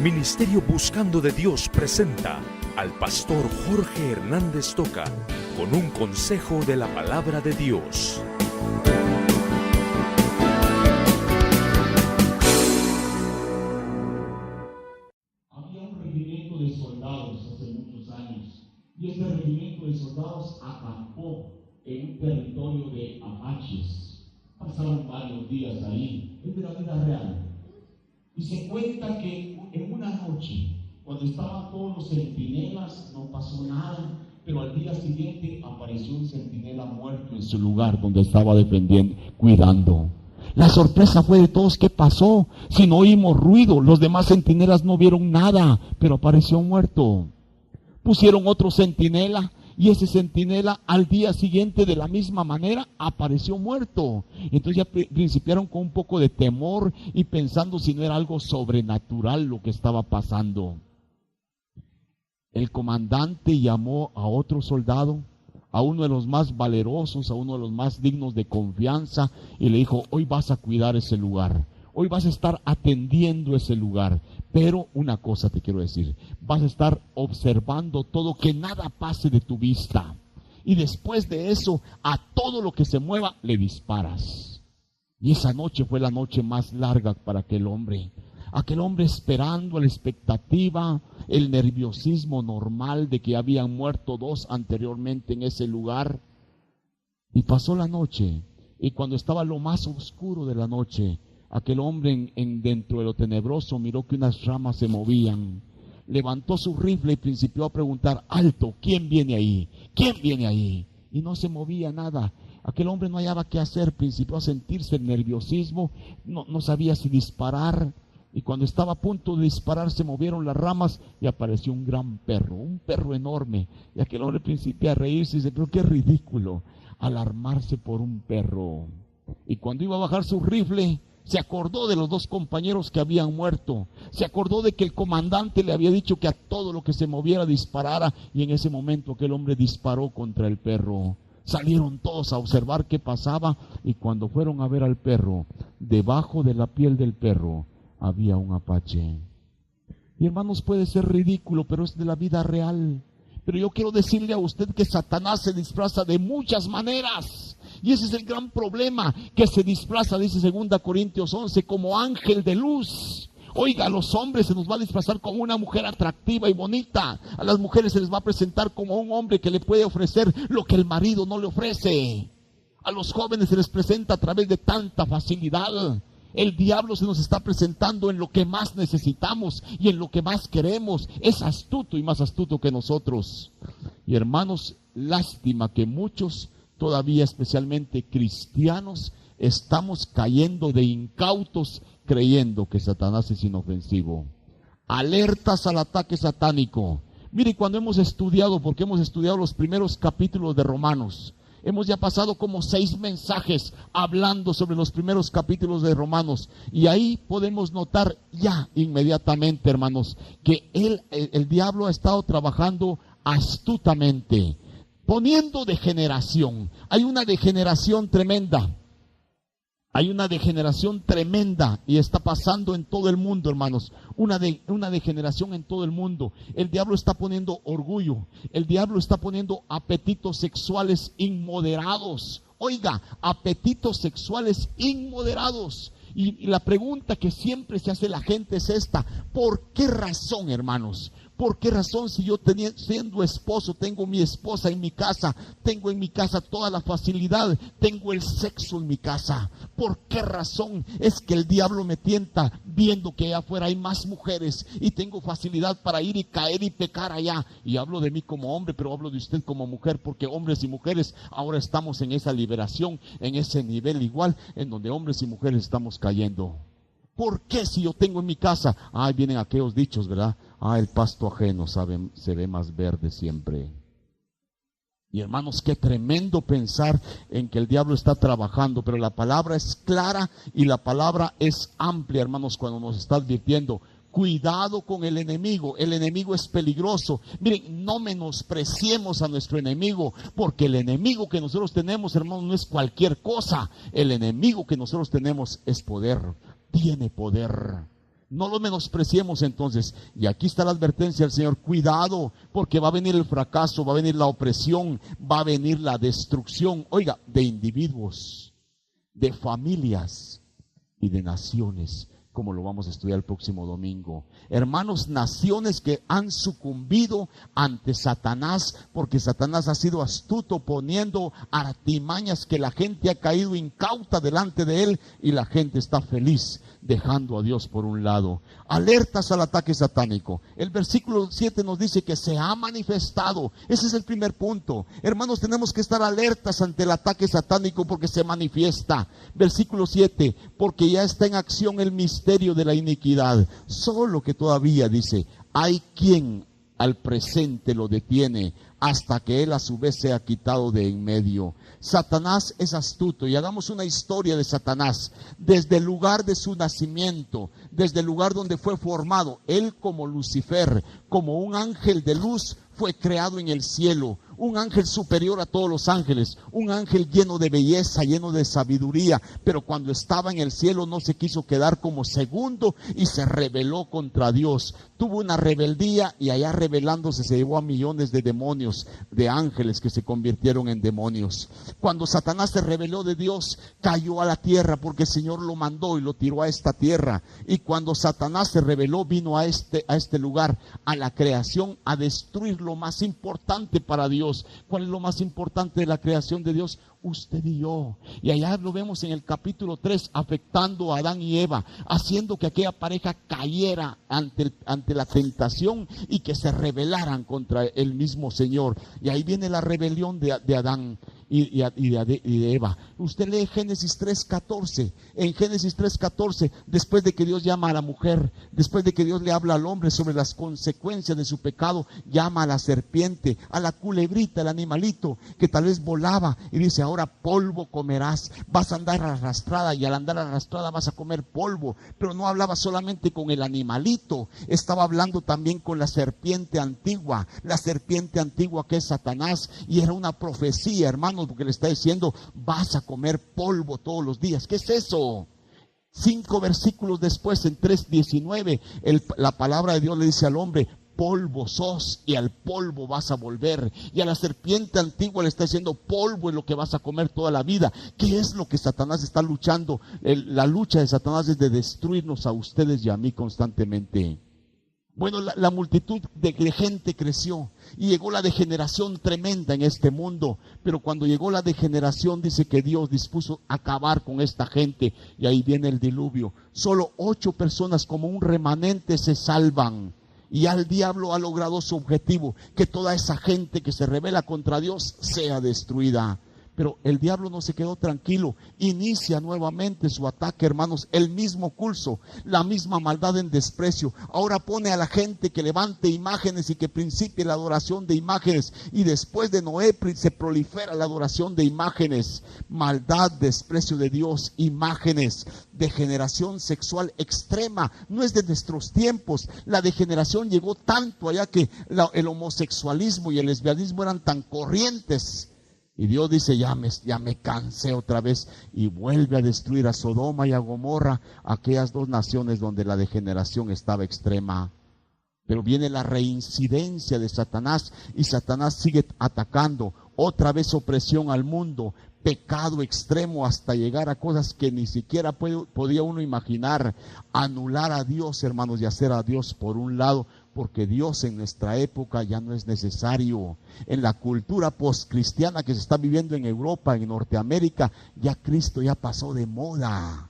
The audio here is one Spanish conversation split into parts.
Ministerio Buscando de Dios presenta al pastor Jorge Hernández Toca con un consejo de la palabra de Dios. Había un regimiento de soldados hace muchos años, y este regimiento de soldados acampó en un territorio de apaches. Pasaron varios días ahí, es de la vida real. Y se cuenta que en una noche, cuando estaban todos los centinelas, no pasó nada, pero al día siguiente apareció un centinela muerto en su lugar donde estaba defendiendo, cuidando. La sorpresa fue de todos, ¿qué pasó? Si no oímos ruido, los demás centinelas no vieron nada, pero apareció muerto. Pusieron otro centinela, y ese centinela al día siguiente de la misma manera apareció muerto. Entonces ya principiaron con un poco de temor y pensando si no era algo sobrenatural lo que estaba pasando. El comandante llamó a otro soldado, a uno de los más valerosos, a uno de los más dignos de confianza, y le dijo: hoy vas a cuidar ese lugar, hoy vas a estar atendiendo ese lugar, pero una cosa te quiero decir, vas a estar observando todo, que nada pase de tu vista, y después de eso, a todo lo que se mueva le disparas. Y esa noche fue la noche más larga para aquel hombre esperando a la expectativa, el nerviosismo normal de que habían muerto dos anteriormente en ese lugar. Y pasó la noche, y cuando estaba lo más oscuro de la noche, aquel hombre dentro de lo tenebroso miró que unas ramas se movían. Levantó su rifle y principió a preguntar: alto, ¿quién viene ahí? ¿Quién viene ahí? Y no se movía nada. Aquel hombre no hallaba qué hacer, principió a sentirse el nerviosismo, no sabía si disparar. Y cuando estaba a punto de disparar, se movieron las ramas y apareció un gran perro, un perro enorme. Y aquel hombre principió a reírse y dice: pero qué ridículo, alarmarse por un perro. Y cuando iba a bajar su rifle, se acordó de los dos compañeros que habían muerto. Se acordó de que el comandante le había dicho que a todo lo que se moviera disparara. Y en ese momento aquel hombre disparó contra el perro. Salieron todos a observar qué pasaba. Y cuando fueron a ver al perro, debajo de la piel del perro había un apache. Y hermanos, puede ser ridículo, pero es de la vida real. Pero yo quiero decirle a usted que Satanás se disfraza de muchas maneras. Y ese es el gran problema, que se disfraza, dice 2 Corintios 11, como ángel de luz. Oiga, a los hombres se nos va a disfrazar como una mujer atractiva y bonita. A las mujeres se les va a presentar como un hombre que le puede ofrecer lo que el marido no le ofrece. A los jóvenes se les presenta a través de tanta facilidad. El diablo se nos está presentando en lo que más necesitamos y en lo que más queremos. Es astuto y más astuto que nosotros. Y hermanos, lástima que muchos, todavía especialmente cristianos, estamos cayendo de incautos creyendo que Satanás es inofensivo. Alertas al ataque satánico. Mire, cuando hemos estudiado, porque hemos estudiado los primeros capítulos de Romanos, hemos ya pasado como 6 mensajes hablando sobre los primeros capítulos de Romanos. Y ahí podemos notar ya inmediatamente, hermanos, que el diablo ha estado trabajando astutamente, poniendo degeneración. Hay una degeneración tremenda. Hay una degeneración tremenda y está pasando en todo el mundo, hermanos. Una degeneración en todo el mundo. El diablo está poniendo orgullo. El diablo está poniendo apetitos sexuales inmoderados. Oiga, apetitos sexuales inmoderados. Y la pregunta que siempre se hace la gente es esta: ¿por qué razón, hermanos? ¿Por qué razón, si yo siendo esposo, tengo mi esposa en mi casa, tengo en mi casa toda la facilidad, tengo el sexo en mi casa? ¿Por qué razón es que el diablo me tienta viendo que allá afuera hay más mujeres y tengo facilidad para ir y caer y pecar allá? Y hablo de mí como hombre, pero hablo de usted como mujer, porque hombres y mujeres ahora estamos en esa liberación, en ese nivel igual, en donde hombres y mujeres estamos cayendo. ¿Por qué si yo tengo en mi casa? Vienen aquellos dichos, ¿verdad? El pasto ajeno se ve más verde siempre. Y hermanos, qué tremendo pensar en que el diablo está trabajando, pero la palabra es clara y la palabra es amplia, hermanos, cuando nos está advirtiendo: cuidado con el enemigo es peligroso. Miren, no menospreciemos a nuestro enemigo, porque el enemigo que nosotros tenemos, hermanos, no es cualquier cosa. El enemigo que nosotros tenemos es poder. Tiene poder. No lo menospreciemos entonces. Y aquí está la advertencia del Señor. Cuidado, porque va a venir el fracaso, va a venir la opresión, va a venir la destrucción. Oiga, de individuos, de familias y de naciones, como lo vamos a estudiar el próximo domingo. Hermanos, naciones que han sucumbido ante Satanás, porque Satanás ha sido astuto poniendo artimañas que la gente ha caído incauta delante de él y la gente está feliz dejando a Dios por un lado. Alertas al ataque satánico. El versículo 7 nos dice que se ha manifestado. Ese es el primer punto. Hermanos, tenemos que estar alertas ante el ataque satánico porque se manifiesta. Versículo 7, porque ya está en acción el misterio de la iniquidad. Solo que todavía, dice, hay quien al presente lo detiene hasta que él a su vez sea quitado de en medio. Satanás es astuto, y hagamos una historia de Satanás desde el lugar de su nacimiento, desde el lugar donde fue formado. Él, como Lucifer, como un ángel de luz, fue creado en el cielo, un ángel superior a todos los ángeles, un ángel lleno de belleza, lleno de sabiduría, pero cuando estaba en el cielo no se quiso quedar como segundo y se rebeló contra Dios. Tuvo una rebeldía y allá rebelándose se llevó a millones de demonios, de ángeles que se convirtieron en demonios. Cuando Satanás se rebeló de Dios, cayó a la tierra porque el Señor lo mandó y lo tiró a esta tierra. Y cuando Satanás se rebeló, vino a este lugar, a la creación, a destruir lo más importante para Dios. ¿Cuál es lo más importante de la creación de Dios? Usted y yo. Y allá lo vemos en el capítulo 3, afectando a Adán y Eva, haciendo que aquella pareja cayera ante la tentación y que se rebelaran contra el mismo Señor. Y ahí viene la rebelión de Adán y de Eva. Usted lee Génesis 3:14. En Génesis 3:14, después de que Dios llama a la mujer, después de que Dios le habla al hombre sobre las consecuencias de su pecado, llama a la serpiente, a la culebrita, el animalito que tal vez volaba, y dice: ahora polvo comerás, vas a andar arrastrada, y al andar arrastrada vas a comer polvo. Pero no hablaba solamente con el animalito, estaba hablando también con la serpiente antigua que es Satanás, y era una profecía, hermanos, porque le está diciendo: vas a comer polvo todos los días. ¿Qué es eso? 5 versículos después, en 3:19, la palabra de Dios le dice al hombre: polvo sos y al polvo vas a volver. Y a la serpiente antigua le está diciendo: polvo es lo que vas a comer toda la vida. ¿Qué es lo que Satanás está luchando? La lucha de Satanás es de destruirnos a ustedes y a mí constantemente. Bueno, la multitud de gente creció y llegó la degeneración tremenda en este mundo. Pero cuando llegó la degeneración, dice que Dios dispuso acabar con esta gente, y ahí viene el diluvio. Solo 8 personas, como un remanente, se salvan. Y ya el diablo ha logrado su objetivo, que toda esa gente que se rebela contra Dios sea destruida. Pero el diablo no se quedó tranquilo, inicia nuevamente su ataque, hermanos, el mismo curso, la misma maldad en desprecio. Ahora pone a la gente que levante imágenes y que principie la adoración de imágenes, y después de Noé se prolifera la adoración de imágenes. Maldad, desprecio de Dios, imágenes, degeneración sexual extrema. No es de nuestros tiempos. La degeneración llegó tanto allá que el homosexualismo y el lesbianismo eran tan corrientes. Y Dios dice: ya me cansé otra vez, y vuelve a destruir a Sodoma y a Gomorra, aquellas 2 naciones donde la degeneración estaba extrema. Pero viene la reincidencia de Satanás, y Satanás sigue atacando. Otra vez opresión al mundo, pecado extremo hasta llegar a cosas que ni siquiera podía uno imaginar. Anular a Dios, hermanos, y hacer a Dios por un lado, porque Dios en nuestra época ya no es necesario. En la cultura postcristiana que se está viviendo en Europa, en Norteamérica, ya Cristo ya pasó de moda.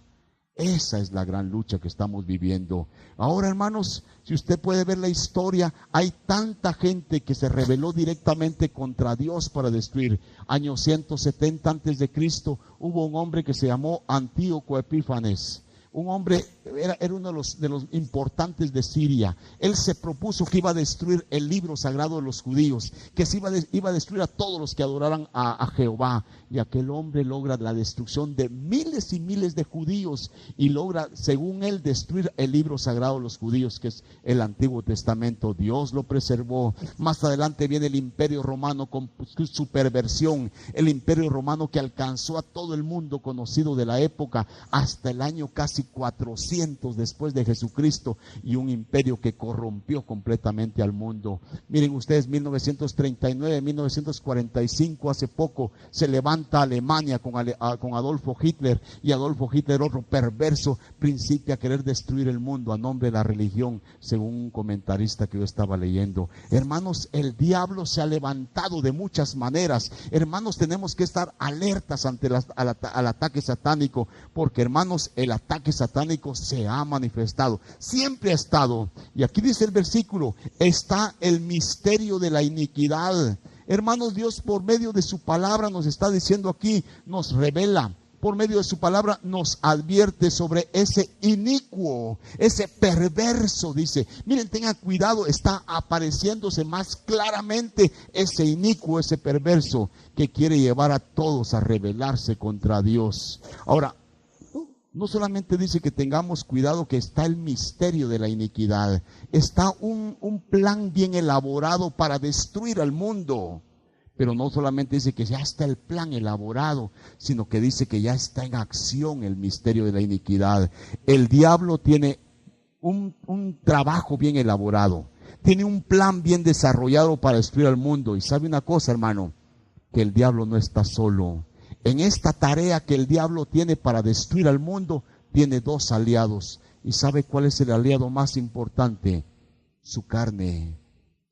Esa es la gran lucha que estamos viviendo. Ahora, hermanos, si usted puede ver la historia, hay tanta gente que se rebeló directamente contra Dios para destruir. Año 170 antes de Cristo, hubo un hombre que se llamó Antíoco Epífanes. Un hombre, era uno de los importantes de Siria. Él se propuso que iba a destruir el libro sagrado de los judíos, que se iba a destruir a todos los que adoraran a Jehová. Y aquel hombre logra la destrucción de miles y miles de judíos, y logra, según él, destruir el libro sagrado de los judíos, que es el Antiguo Testamento. Dios lo preservó. Más adelante viene el Imperio Romano con su perversión, el Imperio Romano que alcanzó a todo el mundo conocido de la época hasta el año casi casi 400 después de Jesucristo, y un imperio que corrompió completamente al mundo. Miren ustedes, 1939, 1945, hace poco, se levanta Alemania con Adolfo Hitler, y Adolfo Hitler, otro perverso, principia a querer destruir el mundo a nombre de la religión, según un comentarista que yo estaba leyendo. Hermanos, el diablo se ha levantado de muchas maneras. Hermanos, tenemos que estar alertas ante al ataque satánico, porque hermanos, el ataque satánico se ha manifestado, siempre ha estado. Y aquí dice el versículo, está el misterio de la iniquidad. Hermanos, Dios por medio de su palabra nos está diciendo aquí, nos revela, por medio de su palabra nos advierte sobre ese inicuo, ese perverso, dice. Miren, tengan cuidado, está apareciéndose más claramente ese inicuo, ese perverso que quiere llevar a todos a rebelarse contra Dios. Ahora, no solamente dice que tengamos cuidado, que está el misterio de la iniquidad, está un plan bien elaborado para destruir al mundo. Pero no solamente dice que ya está el plan elaborado, sino que dice que ya está en acción el misterio de la iniquidad. El diablo tiene un trabajo bien elaborado, tiene un plan bien desarrollado para destruir al mundo. Y sabe una cosa, hermano, que el diablo no está solo. En esta tarea que el diablo tiene para destruir al mundo, tiene dos aliados. ¿Y sabe cuál es el aliado más importante? Su carne,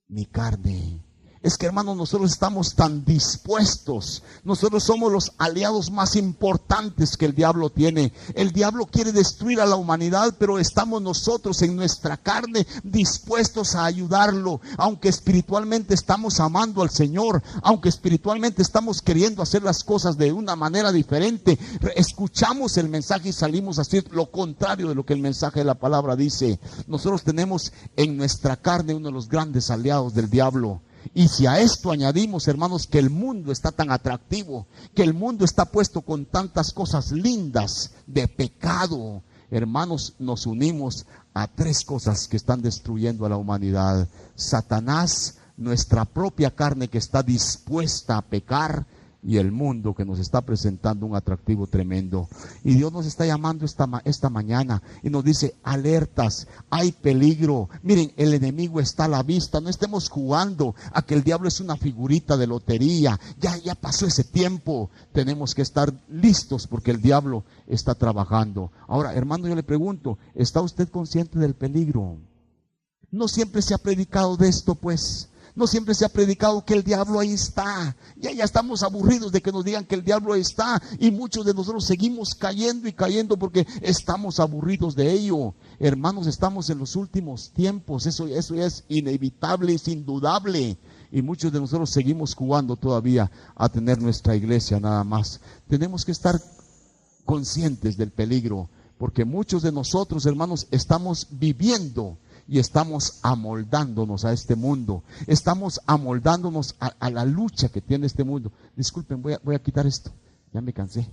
mi carne. Es que, hermanos, nosotros estamos tan dispuestos. Nosotros somos los aliados más importantes que el diablo tiene. El diablo quiere destruir a la humanidad, pero estamos nosotros en nuestra carne dispuestos a ayudarlo. Aunque espiritualmente estamos amando al Señor, aunque espiritualmente estamos queriendo hacer las cosas de una manera diferente, escuchamos el mensaje y salimos a hacer lo contrario de lo que el mensaje de la palabra dice. Nosotros tenemos en nuestra carne uno de los grandes aliados del diablo. Y si a esto añadimos, hermanos, que el mundo está tan atractivo, que el mundo está puesto con tantas cosas lindas de pecado, hermanos, nos unimos a tres cosas que están destruyendo a la humanidad. Satanás, nuestra propia carne que está dispuesta a pecar, y el mundo que nos está presentando un atractivo tremendo. Y Dios nos está llamando esta mañana y nos dice, alertas, hay peligro. Miren, el enemigo está a la vista. No estemos jugando a que el diablo es una figurita de lotería. Ya pasó ese tiempo. Tenemos que estar listos porque el diablo está trabajando. Ahora, hermano, yo le pregunto, ¿está usted consciente del peligro? No siempre se ha predicado de esto, pues. No siempre se ha predicado que el diablo ahí está. Ya estamos aburridos de que nos digan que el diablo ahí está. Y muchos de nosotros seguimos cayendo y cayendo porque estamos aburridos de ello. Hermanos, estamos en los últimos tiempos. Eso es inevitable, es indudable. Y muchos de nosotros seguimos jugando todavía a tener nuestra iglesia nada más. Tenemos que estar conscientes del peligro. Porque muchos de nosotros, hermanos, estamos viviendo y estamos amoldándonos a este mundo. Estamos amoldándonos a la lucha que tiene este mundo. Disculpen, voy a quitar esto. Ya me cansé.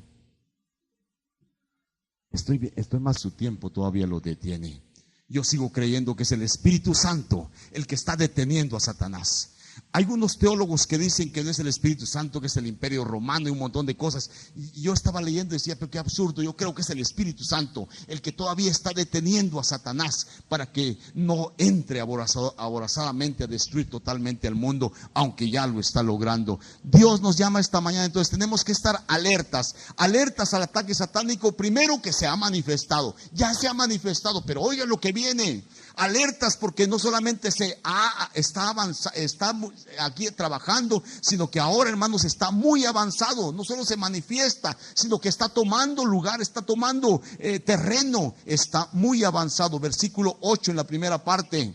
Estoy más, su tiempo todavía lo detiene. Yo sigo creyendo que es el Espíritu Santo el que está deteniendo a Satanás. Hay unos teólogos que dicen que no es el Espíritu Santo, que es el Imperio Romano y un montón de cosas. Y yo estaba leyendo y decía, pero qué absurdo. Yo creo que es el Espíritu Santo el que todavía está deteniendo a Satanás para que no entre aborazadamente a destruir totalmente al mundo, aunque ya lo está logrando. Dios nos llama esta mañana, entonces tenemos que estar alertas al ataque satánico, primero que se ha manifestado. Ya se ha manifestado, pero oigan lo que viene. Alertas porque no solamente está aquí trabajando, sino que ahora, hermanos, está muy avanzado. No solo se manifiesta, sino que está tomando lugar, está tomando terreno, está muy avanzado. Versículo 8 en la primera parte.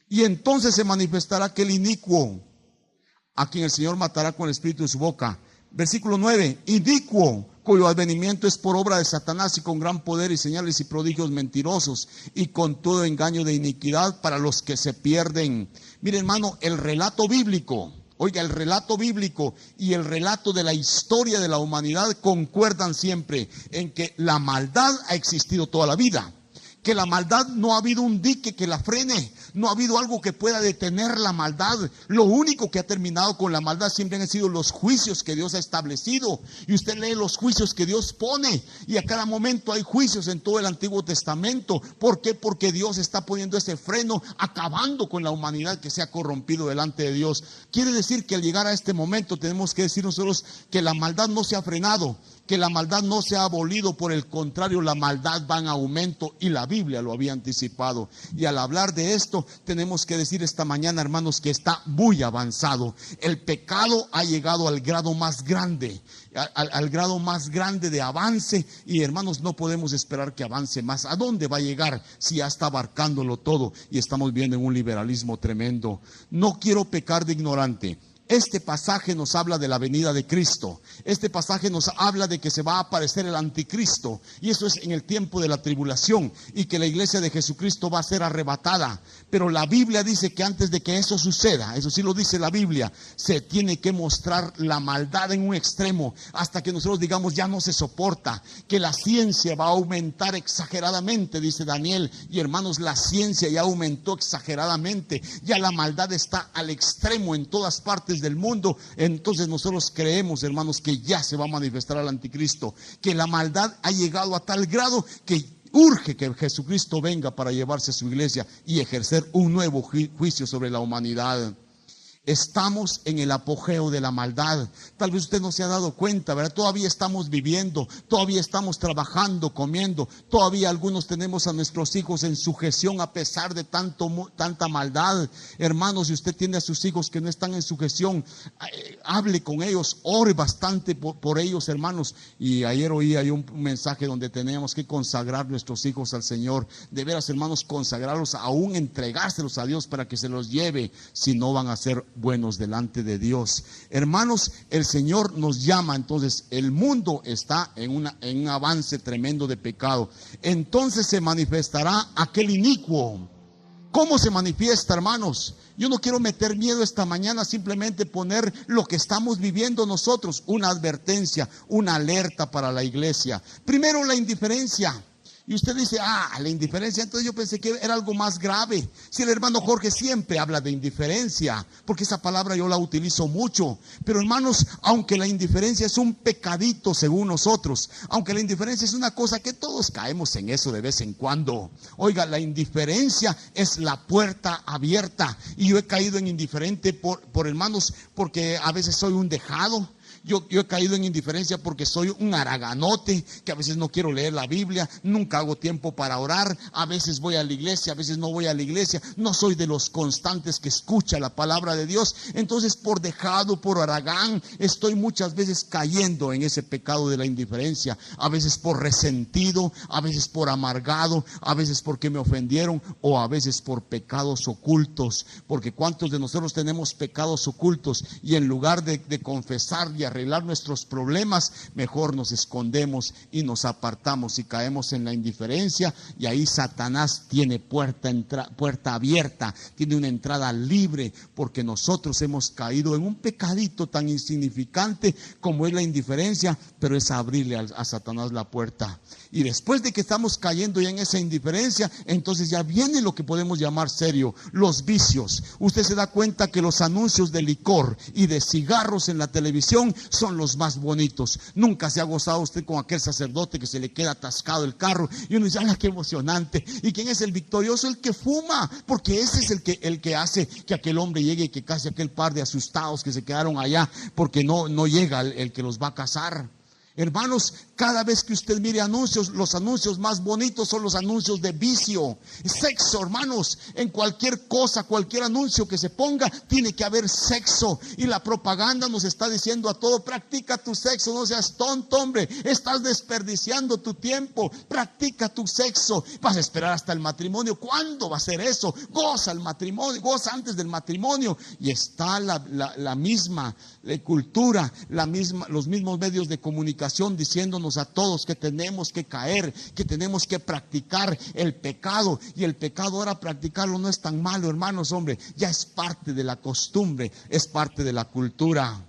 Y entonces se manifestará aquel inicuo, a quien el Señor matará con el espíritu de su boca. Versículo 9, inicuo, cuyo advenimiento es por obra de Satanás y con gran poder y señales y prodigios mentirosos y con todo engaño de iniquidad para los que se pierden. Mire, hermano, el relato bíblico, oiga, el relato bíblico y el relato de la historia de la humanidad concuerdan siempre en que la maldad ha existido toda la vida. Que la maldad no ha habido un dique que la frene. No ha habido algo que pueda detener la maldad. Lo único que ha terminado con la maldad siempre han sido los juicios que Dios ha establecido. Y usted lee los juicios que Dios pone. Y a cada momento hay juicios en todo el Antiguo Testamento. ¿Por qué? Porque Dios está poniendo ese freno, acabando con la humanidad que se ha corrompido delante de Dios. Quiere decir que al llegar a este momento tenemos que decir nosotros que la maldad no se ha frenado, que la maldad no se ha abolido. Por el contrario, la maldad va en aumento, y la Biblia lo había anticipado. Y al hablar de esto, tenemos que decir esta mañana, hermanos, que está muy avanzado. El pecado ha llegado al grado más grande, al grado más grande de avance, y hermanos, no podemos esperar que avance más. ¿A dónde va a llegar si ya está abarcándolo todo y estamos viendo en un liberalismo tremendo? No quiero pecar de ignorante. Este pasaje nos habla de la venida de Cristo. Este pasaje nos habla de que se va a aparecer el anticristo, y eso es en el tiempo de la tribulación, y que la iglesia de Jesucristo va a ser arrebatada. Pero la Biblia dice que antes de que eso suceda, eso sí lo dice la Biblia, se tiene que mostrar la maldad en un extremo, hasta que nosotros digamos ya no se soporta, que la ciencia va a aumentar exageradamente, dice Daniel. Y hermanos, la ciencia ya aumentó exageradamente, ya la maldad está al extremo en todas partes del mundo. Entonces nosotros creemos, hermanos, que ya se va a manifestar al anticristo, que la maldad ha llegado a tal grado que urge que Jesucristo venga para llevarse a su iglesia y ejercer un nuevo juicio sobre la humanidad. Estamos en el apogeo de la maldad. Tal vez usted no se ha dado cuenta, ¿verdad? Todavía estamos viviendo, todavía estamos trabajando, comiendo. Todavía algunos tenemos a nuestros hijos en sujeción a pesar de tanta maldad. Hermanos, si usted tiene a sus hijos que no están en sujeción, hable con ellos, ore bastante por ellos, hermanos. Y ayer oí hay un mensaje donde tenemos que consagrar nuestros hijos al Señor. De veras, hermanos, consagrarlos, aún entregárselos a Dios para que se los lleve, si no van a ser buenos delante de Dios. Hermanos, el Señor nos llama. Entonces el mundo está en un avance tremendo de pecado. Entonces se manifestará aquel inicuo. ¿Cómo se manifiesta, hermanos? Yo no quiero meter miedo esta mañana, simplemente poner lo que estamos viviendo nosotros, una advertencia, una alerta para la iglesia. Primero, la indiferencia. Y usted dice, la indiferencia, entonces yo pensé que era algo más grave. Si el hermano Jorge siempre habla de indiferencia, porque esa palabra yo la utilizo mucho. Pero hermanos, aunque la indiferencia es un pecadito según nosotros, aunque la indiferencia es una cosa que todos caemos en eso de vez en cuando. Oiga, la indiferencia es la puerta abierta. Y yo he caído en indiferente por hermanos, porque a veces soy un dejado. Yo he caído en indiferencia porque soy un haraganote, que a veces no quiero leer la Biblia, nunca hago tiempo para orar, a veces voy a la iglesia, a veces no voy a la iglesia, no soy de los constantes que escucha la palabra de Dios. Entonces, por dejado, por haragán, estoy muchas veces cayendo en ese pecado de la indiferencia, a veces por resentido, a veces por amargado, a veces porque me ofendieron, o a veces por pecados ocultos. Porque ¿cuántos de nosotros tenemos pecados ocultos? Y en lugar de confesar y arreglar nuestros problemas, mejor nos escondemos y nos apartamos y caemos en la indiferencia, y ahí Satanás tiene puerta abierta, tiene una entrada libre, porque nosotros hemos caído en un pecadito tan insignificante como es la indiferencia, pero es abrirle a Satanás la puerta. Y después de que estamos cayendo ya en esa indiferencia, entonces ya viene lo que podemos llamar serio, los vicios. Usted se da cuenta que los anuncios de licor y de cigarros en la televisión son los más bonitos. Nunca se ha gozado usted con aquel sacerdote que se le queda atascado el carro y uno dice, qué emocionante. ¿Y quién es el victorioso? El que fuma, porque ese es el que hace que aquel hombre llegue y que case aquel par de asustados que se quedaron allá, porque no llega el que los va a casar. Hermanos, cada vez que usted mire anuncios, los anuncios más bonitos son los anuncios de vicio, sexo, hermanos. En cualquier cosa, cualquier anuncio que se ponga, tiene que haber sexo. Y la propaganda nos está diciendo a todo, practica tu sexo, no seas tonto, hombre, estás desperdiciando tu tiempo, practica tu sexo. Vas a esperar hasta el matrimonio. ¿Cuándo va a ser eso? Goza el matrimonio, goza antes del matrimonio. Y está la misma cultura, los mismos medios de comunicación diciéndonos a todos que tenemos que caer, que tenemos que practicar el pecado. Y el pecado ahora practicarlo no es tan malo, hermanos, hombre, ya es parte de la costumbre, es parte de la cultura.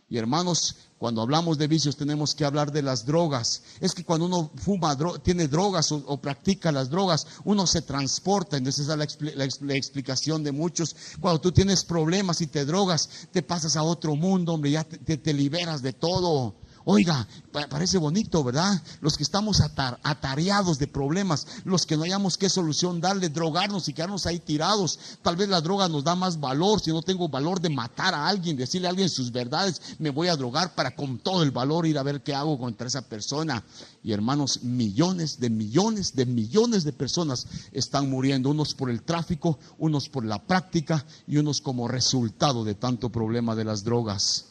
Y hermanos, Cuando hablamos de vicios tenemos que hablar de las drogas. Es que cuando uno fuma, tiene drogas o practica las drogas, uno se transporta. Entonces esa es la explicación de muchos. Cuando tú tienes problemas y te drogas, te pasas a otro mundo, hombre, ya te liberas de todo. Oiga, parece bonito, ¿verdad? Los que estamos atareados de problemas, los que no hayamos qué solución darle, drogarnos y quedarnos ahí tirados. Tal vez la droga nos da más valor. Si no tengo valor de matar a alguien, decirle a alguien sus verdades, me voy a drogar para con todo el valor ir a ver qué hago contra esa persona. Y hermanos, millones de personas están muriendo, unos por el tráfico, unos por la práctica y unos como resultado de tanto problema de las drogas.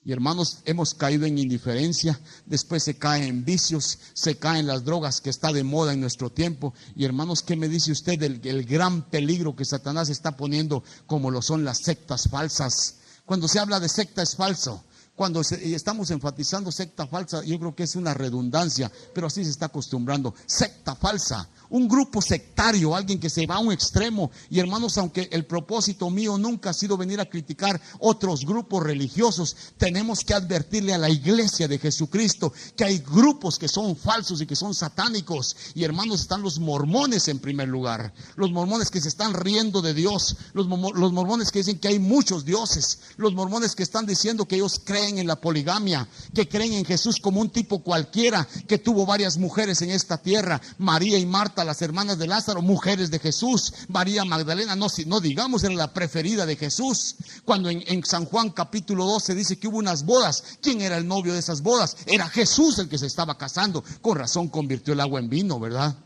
Y hermanos, hemos caído en indiferencia, después se cae en vicios, se cae en las drogas que está de moda en nuestro tiempo. Y hermanos, ¿qué me dice usted del gran peligro que Satanás está poniendo como lo son las sectas falsas? Cuando se habla de secta es falso. Cuando estamos enfatizando secta falsa, yo creo que es una redundancia, pero así se está acostumbrando. Secta falsa, un grupo sectario, alguien que se va a un extremo. Y hermanos, aunque el propósito mío nunca ha sido venir a criticar otros grupos religiosos, tenemos que advertirle a la iglesia de Jesucristo que hay grupos que son falsos y que son satánicos. Y hermanos, están los mormones en primer lugar, los mormones que se están riendo de Dios, los mormones que dicen que hay muchos dioses, los mormones que están diciendo que ellos creen en la poligamia, que creen en Jesús como un tipo cualquiera, que tuvo varias mujeres en esta tierra, María y Marta, las hermanas de Lázaro, mujeres de Jesús. María Magdalena, no digamos, era la preferida de Jesús. Cuando en San Juan capítulo 12 dice que hubo unas bodas, ¿quién era el novio de esas bodas? Era Jesús el que se estaba casando. Con razón convirtió el agua en vino, ¿verdad?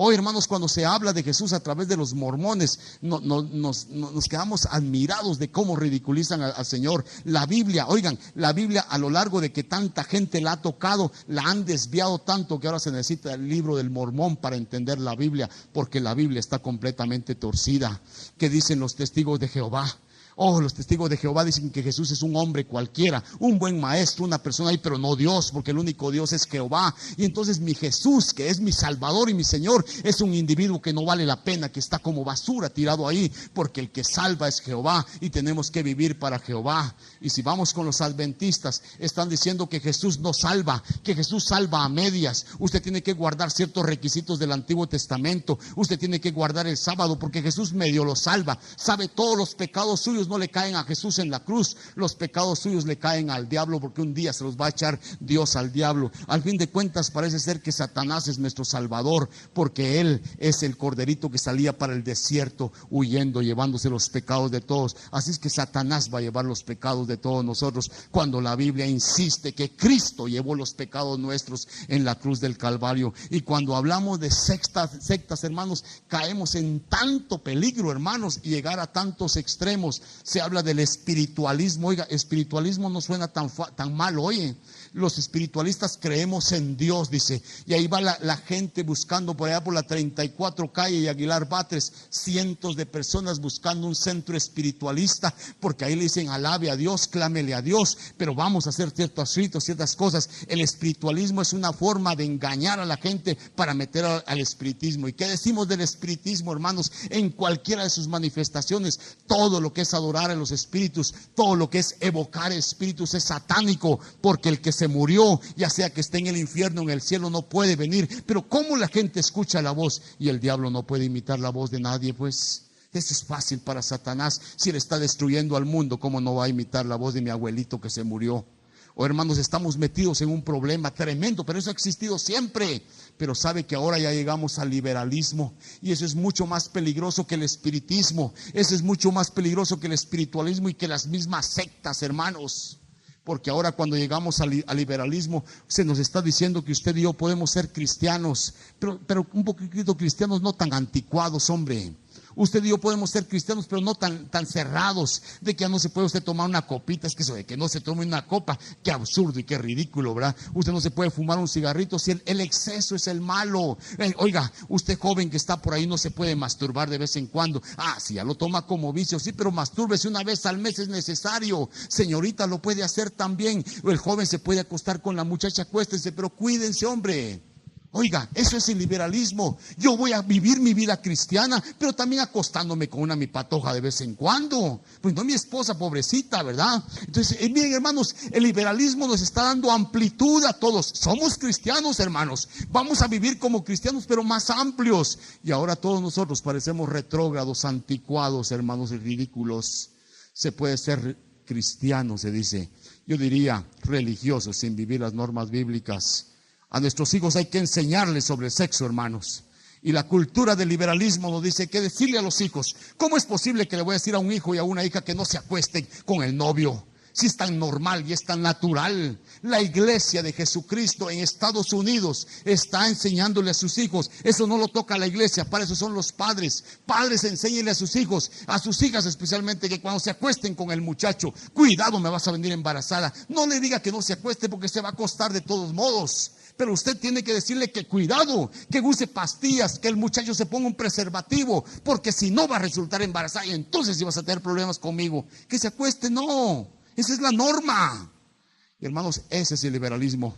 Hoy, hermanos, cuando se habla de Jesús a través de los mormones, nos quedamos admirados de cómo ridiculizan al Señor. La Biblia, oigan, la Biblia, a lo largo de que tanta gente la ha tocado, la han desviado tanto que ahora se necesita el libro del Mormón para entender la Biblia, porque la Biblia está completamente torcida. ¿Qué dicen los testigos de Jehová? Oh, los testigos de Jehová dicen que Jesús es un hombre cualquiera, un buen maestro, una persona ahí, pero no Dios, porque el único Dios es Jehová. Y entonces mi Jesús, que es mi Salvador y mi Señor, es un individuo que no vale la pena, que está como basura tirado ahí, porque el que salva es Jehová y tenemos que vivir para Jehová. Y si vamos con los adventistas, están diciendo que Jesús no salva, que Jesús salva a medias. Usted tiene que guardar ciertos requisitos del Antiguo Testamento, usted tiene que guardar el sábado, porque Jesús medio lo salva, sabe todos los pecados suyos. No le caen a Jesús en la cruz, los pecados suyos le caen al diablo, porque un día se los va a echar Dios al diablo. Al fin de cuentas parece ser que Satanás es nuestro Salvador, porque Él es el corderito que salía para el desierto huyendo, llevándose los pecados de todos. Así es que Satanás va a llevar los pecados de todos nosotros, cuando la Biblia insiste que Cristo llevó los pecados nuestros en la cruz del Calvario. Y cuando hablamos de sectas, hermanos, caemos en tanto peligro, hermanos, y llegar a tantos extremos. Se habla del espiritualismo. Oiga, espiritualismo no suena tan mal. Oye, los espiritualistas creemos en Dios, dice, y ahí va la gente buscando por allá por la 34 calle y Aguilar Batres, cientos de personas buscando un centro espiritualista, porque ahí le dicen alabe a Dios, clámele a Dios, pero vamos a hacer ciertos ritos, ciertas cosas. El espiritualismo es una forma de engañar a la gente para meter al espiritismo. ¿Y qué decimos del espiritismo, hermanos? En cualquiera de sus manifestaciones, todo lo que es adorar a los espíritus, todo lo que es evocar espíritus es satánico, porque el que se murió, ya sea que esté en el infierno o en el cielo, no puede venir. Pero ¿cómo la gente escucha la voz? Y el diablo no puede imitar la voz de nadie, pues. Eso es fácil para Satanás. Si él está destruyendo al mundo, ¿cómo no va a imitar la voz de mi abuelito que se murió? Oh, hermanos, estamos metidos en un problema tremendo, pero eso ha existido siempre. Pero sabe que ahora ya llegamos al liberalismo, y eso es mucho más peligroso que el espiritismo. Eso es mucho más peligroso que el espiritualismo y que las mismas sectas, hermanos. Porque ahora cuando llegamos al liberalismo, se nos está diciendo que usted y yo podemos ser cristianos, pero un poquito cristianos, no tan anticuados, hombre. Usted y yo podemos ser cristianos, pero no tan cerrados, de que ya no se puede usted tomar una copita. Es que eso de que no se tome una copa, qué absurdo y qué ridículo, ¿verdad? Usted no se puede fumar un cigarrito, si el exceso es el malo. Oiga, usted joven que está por ahí, no se puede masturbar de vez en cuando. Si ya lo toma como vicio, sí, pero mastúrbese una vez al mes, es necesario. Señorita, lo puede hacer también. El joven se puede acostar con la muchacha, acuéstense, pero cuídense, hombre. Oiga, eso es el liberalismo. Yo voy a vivir mi vida cristiana, pero también acostándome con mi patoja de vez en cuando. Pues no mi esposa, pobrecita, ¿verdad? Entonces, miren, hermanos, el liberalismo nos está dando amplitud a todos. Somos cristianos, hermanos. Vamos a vivir como cristianos, pero más amplios. Y ahora todos nosotros parecemos retrógrados, anticuados, hermanos, y ridículos. Se puede ser cristiano, se dice. Yo diría religioso, sin vivir las normas bíblicas. A nuestros hijos hay que enseñarles sobre el sexo, hermanos. Y la cultura del liberalismo nos dice que decirle a los hijos, ¿cómo es posible que le voy a decir a un hijo y a una hija que no se acuesten con el novio? Si es tan normal y es tan natural. La iglesia de Jesucristo en Estados Unidos está enseñándole a sus hijos. Eso no lo toca la iglesia, para eso son los padres. Padres, enséñenle a sus hijos, a sus hijas especialmente, que cuando se acuesten con el muchacho, cuidado, me vas a venir embarazada. No le diga que no se acueste porque se va a acostar de todos modos. Pero usted tiene que decirle que cuidado, que use pastillas, que el muchacho se ponga un preservativo, porque si no va a resultar embarazada y entonces sí vas a tener problemas conmigo. Que se acueste, no, esa es la norma. Y hermanos, ese es el liberalismo.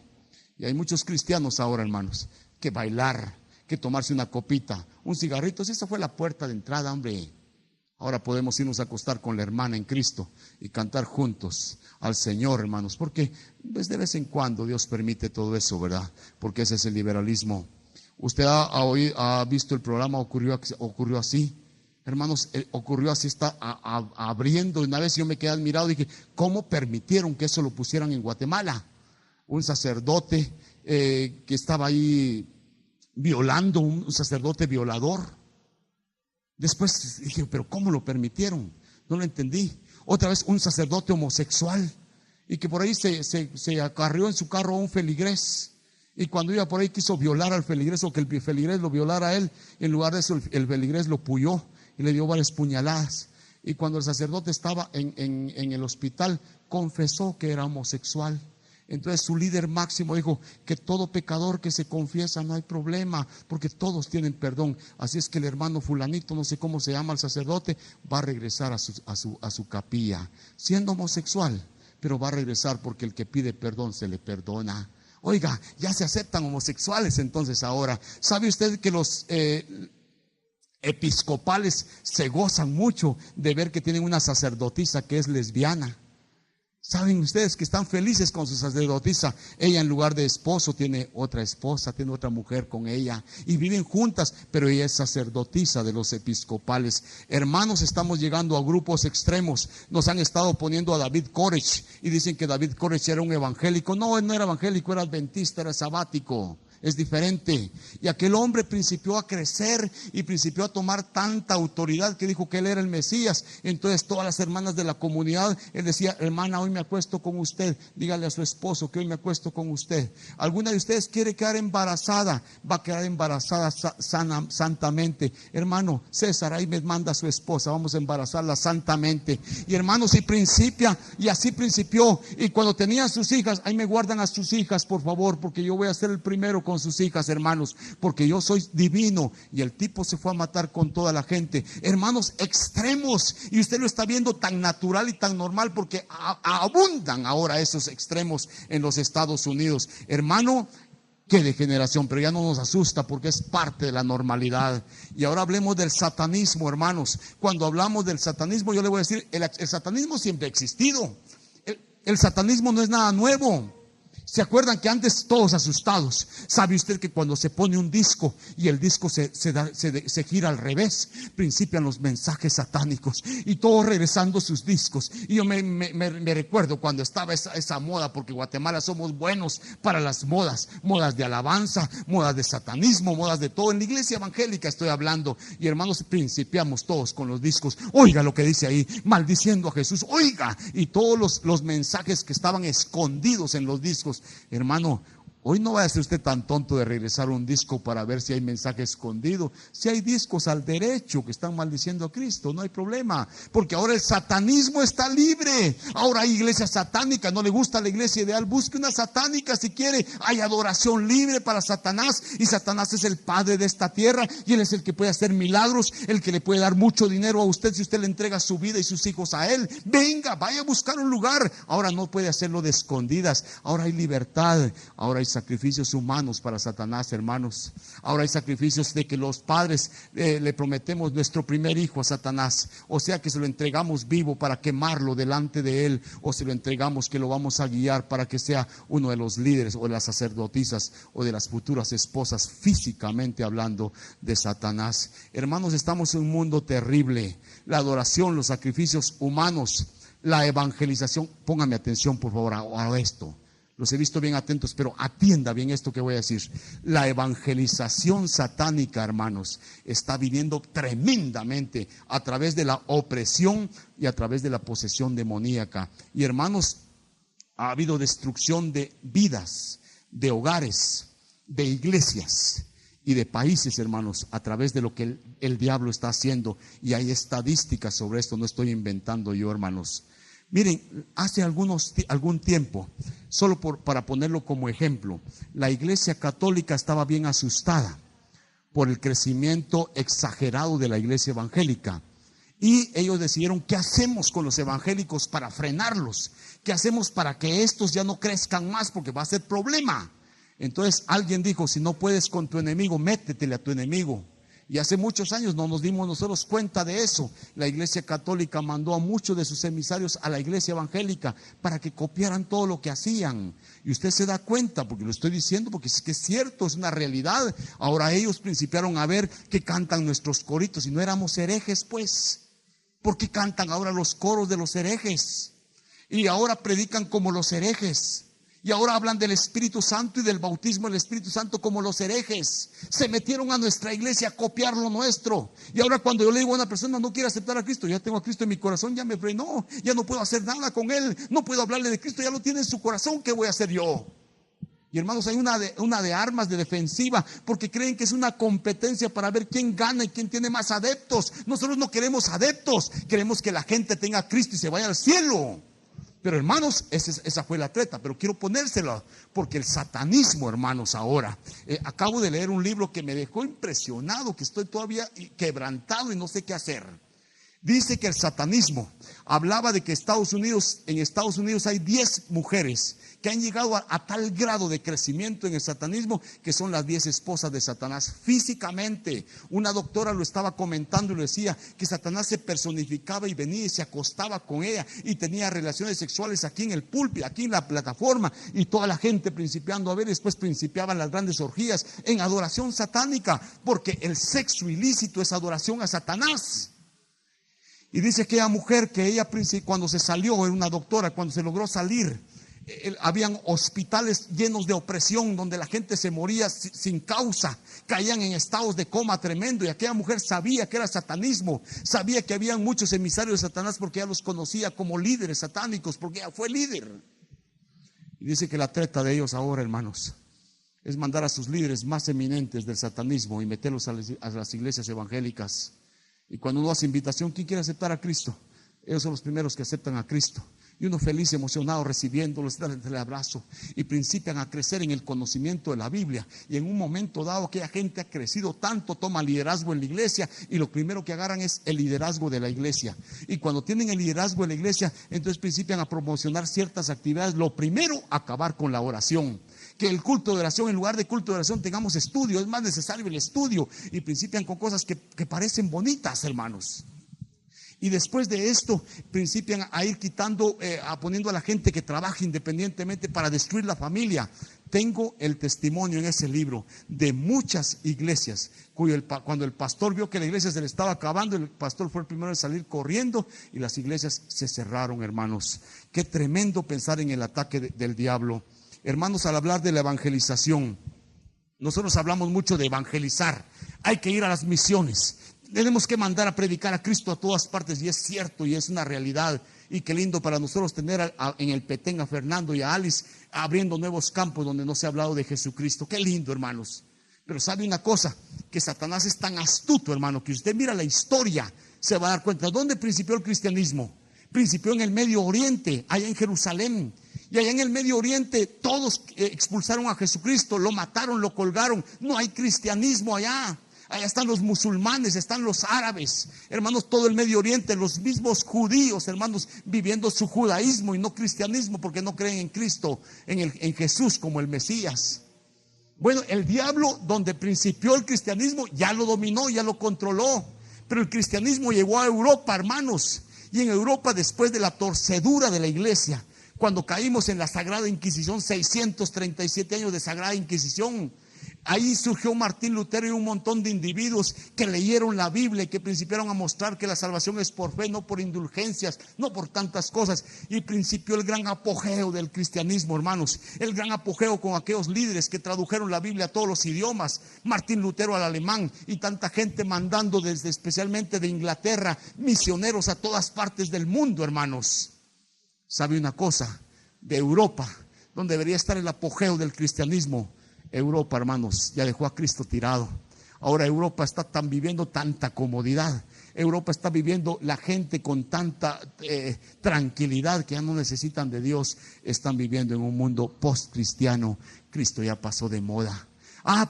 Y hay muchos cristianos ahora, hermanos, que bailar, que tomarse una copita, un cigarrito, esa fue la puerta de entrada, hombre. Ahora podemos irnos a acostar con la hermana en Cristo y cantar juntos al Señor, hermanos, porque pues de vez en cuando Dios permite todo eso, ¿verdad? Porque ese es el liberalismo. Usted ha visto el programa, ocurrió así, hermanos, ocurrió así, está abriendo. Una vez yo me quedé admirado y dije, ¿cómo permitieron que eso lo pusieran en Guatemala? Un sacerdote que estaba ahí violando, un sacerdote violador. Después dije, pero ¿cómo lo permitieron? No lo entendí. Otra vez un sacerdote homosexual y que por ahí se acarreó en su carro a un feligrés, y cuando iba por ahí quiso violar al feligrés, o que el feligrés lo violara a él. En lugar de eso el feligrés lo puyó y le dio varias puñaladas. Y cuando el sacerdote estaba en el hospital, confesó que era homosexual. Entonces su líder máximo dijo que todo pecador que se confiesa no hay problema, porque todos tienen perdón. Así es que el hermano fulanito, no sé cómo se llama el sacerdote, va a regresar a su capilla, siendo homosexual, pero va a regresar porque el que pide perdón se le perdona. Oiga, ya se aceptan homosexuales entonces ahora. ¿Sabe usted que los episcopales se gozan mucho de ver que tienen una sacerdotisa que es lesbiana? ¿Saben ustedes que están felices con su sacerdotisa? Ella en lugar de esposo tiene otra esposa, tiene otra mujer con ella y viven juntas, pero ella es sacerdotisa de los episcopales. Hermanos, estamos llegando a grupos extremos. Nos han estado poniendo a David Koresh y dicen que David Koresh era un evangélico. No, él no era evangélico, era adventista, era sabático. Es diferente. Y aquel hombre principió a crecer y principió a tomar tanta autoridad que dijo que él era el Mesías. Entonces todas las hermanas de la comunidad, él decía, hermana, hoy me acuesto con usted, dígale a su esposo que hoy me acuesto con usted. ¿Alguna de ustedes quiere quedar embarazada? Va a quedar embarazada santamente. Hermano César, ahí me manda a su esposa, vamos a embarazarla santamente. Y hermanos, y así principió. Y cuando tenían sus hijas, ahí me guardan a sus hijas, por favor, porque yo voy a ser el primero con sus hijas, hermanos, porque yo soy divino. Y el tipo se fue a matar con toda la gente. Hermanos, extremos. Y usted lo está viendo tan natural y tan normal, porque abundan ahora esos extremos en los Estados Unidos. Hermano, qué degeneración, pero ya no nos asusta porque es parte de la normalidad. Y ahora hablemos del satanismo, hermanos. Cuando hablamos del satanismo, yo le voy a decir, el satanismo siempre ha existido. El satanismo no es nada nuevo. ¿Se acuerdan que antes todos asustados? ¿Sabe usted que cuando se pone un disco y el disco se gira al revés, principian los mensajes satánicos y todos regresando sus discos? Y yo me recuerdo cuando estaba esa moda, porque Guatemala somos buenos para las modas de alabanza, modas de satanismo, modas de todo. En la iglesia evangélica estoy hablando. Y hermanos, principiamos todos con los discos. Oiga lo que dice ahí, maldiciendo a Jesús. Oiga, y todos los mensajes que estaban escondidos en los discos. Hermano, hoy no vaya a ser usted tan tonto de regresar un disco para ver si hay mensaje escondido. Si hay discos al derecho que están maldiciendo a Cristo, no hay problema, porque ahora el satanismo está libre. Ahora hay iglesia satánica. No le gusta la iglesia ideal, busque una satánica si quiere. Hay adoración libre para Satanás, y Satanás es el padre de esta tierra, y él es el que puede hacer milagros, el que le puede dar mucho dinero a usted si usted le entrega su vida y sus hijos a él. Venga, vaya a buscar un lugar. Ahora no puede hacerlo de escondidas. Ahora hay libertad, ahora hay sacrificios humanos para Satanás, hermanos. Ahora hay sacrificios de que los padres le prometemos nuestro primer hijo a Satanás. O sea que se lo entregamos vivo para quemarlo delante de él. O se lo entregamos que lo vamos a guiar para que sea uno de los líderes o de las sacerdotisas o de las futuras esposas, físicamente hablando, de Satanás. Hermanos, estamos en un mundo terrible. La adoración, los sacrificios humanos, la evangelización. Póngame atención por favor a esto. Los he visto bien atentos, pero atienda bien esto que voy a decir. La evangelización satánica, hermanos, está viniendo tremendamente a través de la opresión y a través de la posesión demoníaca. Y hermanos, ha habido destrucción de vidas, de hogares, de iglesias y de países, hermanos, a través de lo que el diablo está haciendo. Y hay estadísticas sobre esto, no estoy inventando yo, hermanos. Miren, hace algún tiempo, solo para ponerlo como ejemplo, la iglesia católica estaba bien asustada por el crecimiento exagerado de la iglesia evangélica. Y ellos decidieron, ¿qué hacemos con los evangélicos para frenarlos? ¿Qué hacemos para que estos ya no crezcan más? Porque va a ser problema. Entonces alguien dijo, si no puedes con tu enemigo, métetele a tu enemigo. Y hace muchos años no nos dimos nosotros cuenta de eso. La iglesia católica mandó a muchos de sus emisarios a la iglesia evangélica para que copiaran todo lo que hacían. Y usted se da cuenta, porque lo estoy diciendo, porque es que es cierto, es una realidad. Ahora ellos principiaron a ver que cantan nuestros coritos y no éramos herejes, pues. ¿Por qué cantan ahora los coros de los herejes? Y ahora predican como los herejes. Y ahora hablan del Espíritu Santo y del bautismo del Espíritu Santo como los herejes. Se metieron a nuestra iglesia a copiar lo nuestro. Y ahora cuando yo le digo a una persona, no quiere aceptar a Cristo, ya tengo a Cristo en mi corazón, ya me frenó, ya no puedo hacer nada con él, no puedo hablarle de Cristo, ya lo tiene en su corazón, ¿qué voy a hacer yo? Y hermanos, hay una de armas de defensiva, porque creen que es una competencia para ver quién gana y quién tiene más adeptos. Nosotros no queremos adeptos, queremos que la gente tenga a Cristo y se vaya al cielo. Pero hermanos, esa fue la treta, pero quiero ponérsela, porque el satanismo, hermanos, ahora, acabo de leer un libro que me dejó impresionado, que estoy todavía quebrantado y no sé qué hacer. Dice que el satanismo hablaba de que en Estados Unidos hay 10 mujeres que han llegado a tal grado de crecimiento en el satanismo que son las 10 esposas de Satanás físicamente. Una doctora lo estaba comentando y le decía que Satanás se personificaba y venía y se acostaba con ella y tenía relaciones sexuales aquí en el púlpito, aquí en la plataforma, y toda la gente principiando a ver. Después principiaban las grandes orgías en adoración satánica, porque el sexo ilícito es adoración a Satanás. Y dice que aquella mujer, que ella cuando se salió, era una doctora, cuando se logró salir, habían hospitales llenos de opresión donde la gente se moría sin causa, caían en estados de coma tremendo, y aquella mujer sabía que era satanismo, sabía que habían muchos emisarios de Satanás porque ella los conocía como líderes satánicos, porque ella fue líder. Y dice que la treta de ellos ahora, hermanos, es mandar a sus líderes más eminentes del satanismo y meterlos a las iglesias evangélicas. Y cuando uno hace invitación, ¿quién quiere aceptar a Cristo? Ellos son los primeros que aceptan a Cristo. Y uno feliz, emocionado, recibiéndolos, dándole el abrazo. Y principian a crecer en el conocimiento de la Biblia. Y en un momento dado, aquella gente ha crecido tanto, toma liderazgo en la iglesia. Y lo primero que agarran es el liderazgo de la iglesia. Y cuando tienen el liderazgo de la iglesia, entonces principian a promocionar ciertas actividades. Lo primero, acabar con la oración. Que el culto de oración, en lugar de culto de oración, tengamos estudio. Es más necesario el estudio. Y principian con cosas que parecen bonitas, hermanos. Y después de esto, principian a ir quitando, poniendo a la gente que trabaja independientemente para destruir la familia. Tengo el testimonio en ese libro de muchas iglesias, cuando el pastor vio que la iglesia se le estaba acabando, el pastor fue el primero en salir corriendo y las iglesias se cerraron, hermanos. Qué tremendo pensar en el ataque del diablo. Hermanos, al hablar de la evangelización, nosotros hablamos mucho de evangelizar. Hay que ir a las misiones. Tenemos que mandar a predicar a Cristo a todas partes, y es cierto y es una realidad. Y qué lindo para nosotros tener en el Petén a Fernando y a Alice abriendo nuevos campos donde no se ha hablado de Jesucristo. Qué lindo, hermanos. Pero sabe una cosa, que Satanás es tan astuto, hermano, que usted mira la historia, se va a dar cuenta. ¿Dónde principió el cristianismo? Principió en el Medio Oriente, allá en Jerusalén. Y allá en el Medio Oriente todos expulsaron a Jesucristo, lo mataron, lo colgaron. No hay cristianismo allá. allá están los musulmanes, están los árabes, hermanos, todo el Medio Oriente, los mismos judíos, hermanos, viviendo su judaísmo y no cristianismo, porque no creen en Cristo, en Jesús como el Mesías. Bueno, el diablo, donde principió el cristianismo, ya lo dominó, ya lo controló. Pero el cristianismo llegó a Europa, hermanos. Y en Europa, después de la torcedura de la iglesia, cuando caímos en la Sagrada Inquisición, 637 años de Sagrada Inquisición, ahí surgió Martín Lutero y un montón de individuos que leyeron la Biblia y que principiaron a mostrar que la salvación es por fe, no por indulgencias, no por tantas cosas. Y principió el gran apogeo del cristianismo, hermanos. El gran apogeo con aquellos líderes que tradujeron la Biblia a todos los idiomas. Martín Lutero al alemán y tanta gente mandando desde especialmente de Inglaterra misioneros a todas partes del mundo, hermanos. ¿Sabe una cosa? De Europa, donde debería estar el apogeo del cristianismo, Europa, hermanos, ya dejó a Cristo tirado. Ahora Europa está viviendo tanta comodidad. Europa está viviendo la gente con tanta tranquilidad que ya no necesitan de Dios. Están viviendo en un mundo post-cristiano. Cristo ya pasó de moda.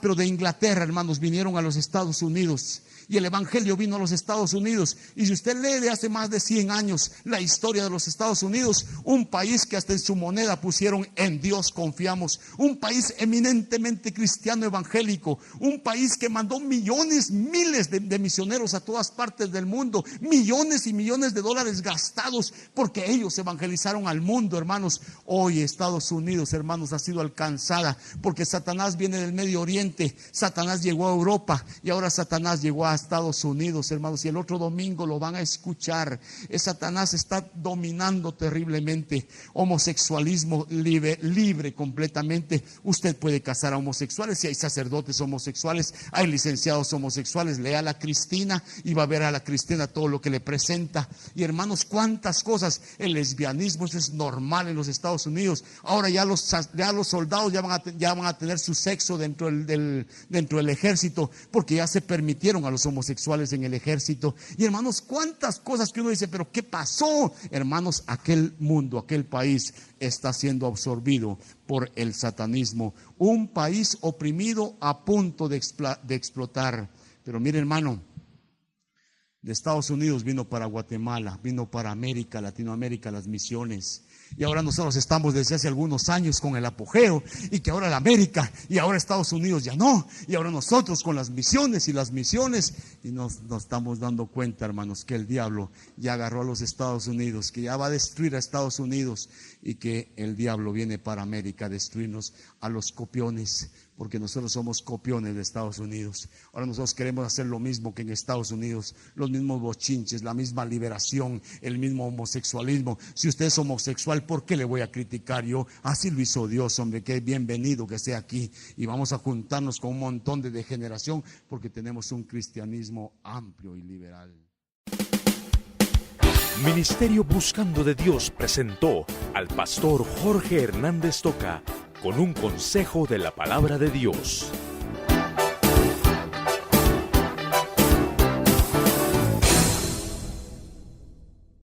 Pero de Inglaterra, hermanos, vinieron a los Estados Unidos. Y el evangelio vino a los Estados Unidos. Y si usted lee de hace más de 100 años la historia de los Estados Unidos, un país que hasta en su moneda pusieron en Dios confiamos, un país eminentemente cristiano evangélico, un país que mandó millones, miles de misioneros a todas partes del mundo, millones y millones de dólares gastados porque ellos evangelizaron al mundo, hermanos. Hoy Estados Unidos, hermanos, ha sido alcanzada porque Satanás viene del Medio Oriente, Satanás llegó a Europa y ahora Satanás llegó a Estados Unidos, hermanos, y el otro domingo lo van a escuchar. Satanás está dominando terriblemente. Homosexualismo libre completamente. Usted puede casar a homosexuales, si hay sacerdotes homosexuales, hay licenciados homosexuales. Lea a la Cristina y va a ver a la Cristina todo lo que le presenta. Y hermanos, cuántas cosas. El lesbianismo, eso es normal en los Estados Unidos. Ahora ya los soldados ya van a tener su sexo dentro del ejército, porque ya se permitieron a los homosexuales en el ejército. Y hermanos, cuántas cosas que uno dice, pero ¿qué pasó? Hermanos, aquel mundo, aquel país está siendo absorbido por el satanismo. Un país oprimido a punto de explotar. Pero mire, hermano, de Estados Unidos vino para Guatemala, vino para América, Latinoamérica, las misiones. Y ahora nosotros estamos desde hace algunos años con el apogeo, y que ahora la América y ahora Estados Unidos ya no, y ahora nosotros con las misiones, y nos estamos dando cuenta, hermanos, que el diablo ya agarró a los Estados Unidos, que ya va a destruir a Estados Unidos, y que el diablo viene para América a destruirnos a los copiones, porque nosotros somos copiones de Estados Unidos. Ahora nosotros queremos hacer lo mismo que en Estados Unidos, los mismos bochinches, la misma liberación, el mismo homosexualismo. Si usted es homosexual, ¿por qué le voy a criticar yo? Así lo hizo Dios, hombre, que bienvenido que esté aquí. Y vamos a juntarnos con un montón de degeneración, porque tenemos un cristianismo amplio y liberal. Ministerio Buscando de Dios presentó al pastor Jorge Hernández Toca con un consejo de la palabra de Dios.